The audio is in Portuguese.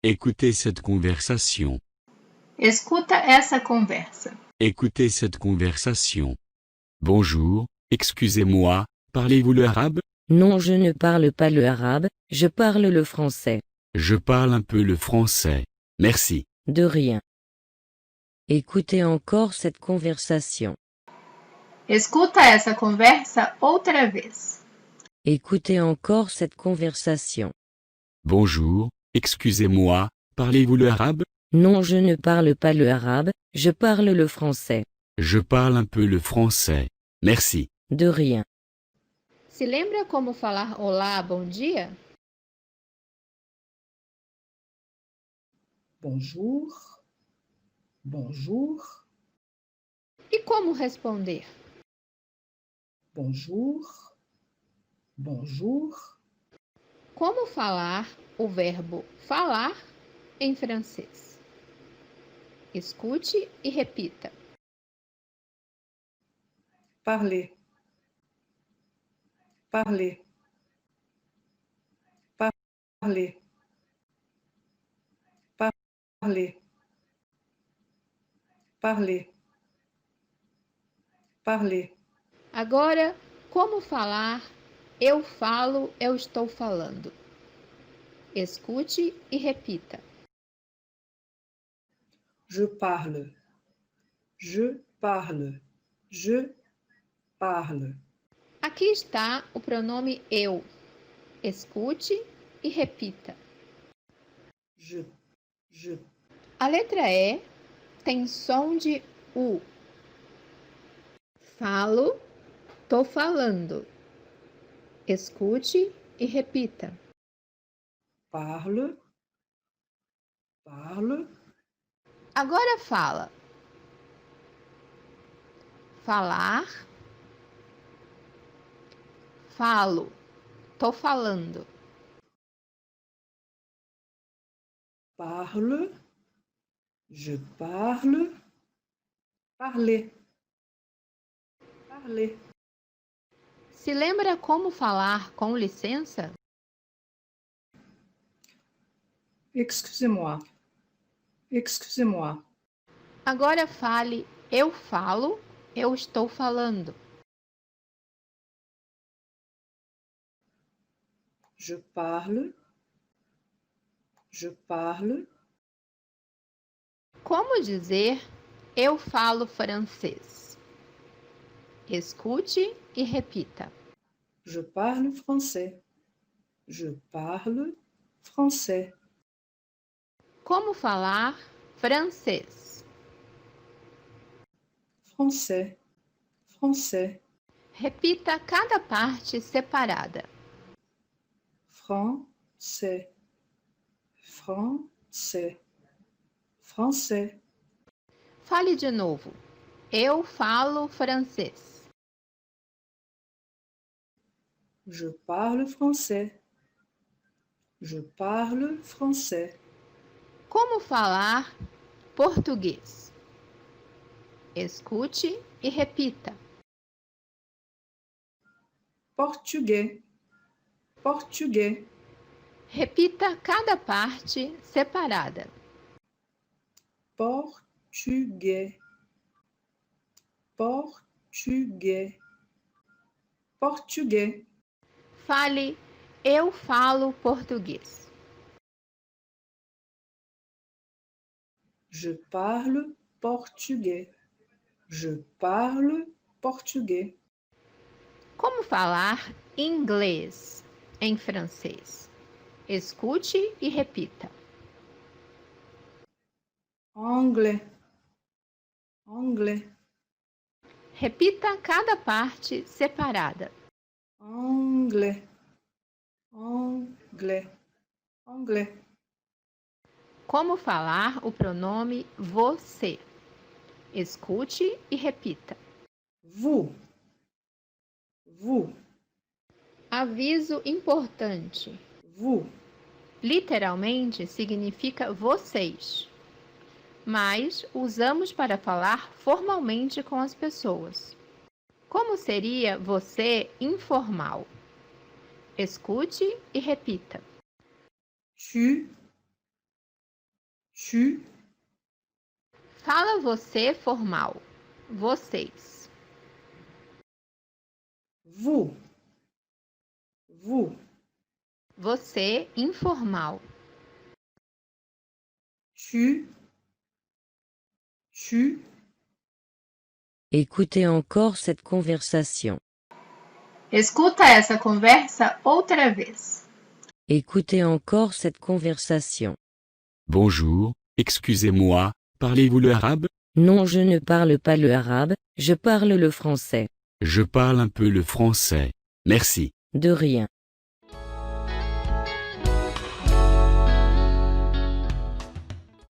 Écoutez cette conversation. Escuta essa conversa. Écoutez cette conversation. Bonjour, excusez-moi, parlez-vous le arabe? Non, je ne parle pas le arabe, je parle le français. Je parle un peu le français. Merci. De rien. Écoutez encore cette conversation. Escuta essa conversa outra vez. Écoutez encore cette conversation. Bonjour, excusez-moi, parlez-vous le arabe? Non, je ne parle pas le arabe, je parle le français. Je parle un peu le français. Merci. De rien. Se lembra como falar olá, bom dia? Bonjour. Bonjour. E como responder? Bonjour. Bonjour. Como falar o verbo falar em francês? Escute e repita. Parler. Parler. Parler. Parler. Parler. Parler. Agora, como falar eu falo, eu estou falando? Escute e repita. Je parle. Je parle. Je parle. Aqui está o pronome eu. Escute e repita. Je. Je. A letra E tem som de U. Falo, tô falando. Escute e repita. Parle. Parle. Agora fala. Falar. Falo, tô falando. Parle. Je parle. Parler. Parler. Se lembra como falar com licença? Excusez-moi. Excusez-moi. Agora fale eu falo, eu estou falando. Je parle. Je parle. Como dizer eu falo francês? Escute e repita. Je parle français. Je parle français. Como falar francês? Français. Français. Repita cada parte separada. Français. Français. Français. Fale de novo. Eu falo francês. Je parle français. Je parle français. Como falar português? Escute e repita. Portugais. Portugais. Repita cada parte separada. Portugais. Portugais. Portugais. Fale eu falo português. Je parle portugais. Je parle portugais. Como falar inglês em francês? Escute e repita. Anglais. Anglais. Repita cada parte separada. Anglais. Anglais. Anglais. Como falar o pronome você? Escute e repita. Vous. Vous. Aviso importante. Vous. Literalmente significa vocês, mas usamos para falar formalmente com as pessoas. Como seria você informal? Escute e repita. Tu. Tu, Fala você formal. Vocês. vous. Vous. Você informal. Tu. Écoutez encore cette conversation. Escuta essa conversa outra vez. Écoutez encore cette conversation. Bonjour, excusez-moi, parlez-vous le arabe? Non, je ne parle pas le arabe, je parle le français. Je parle un peu le français. Merci. De rien.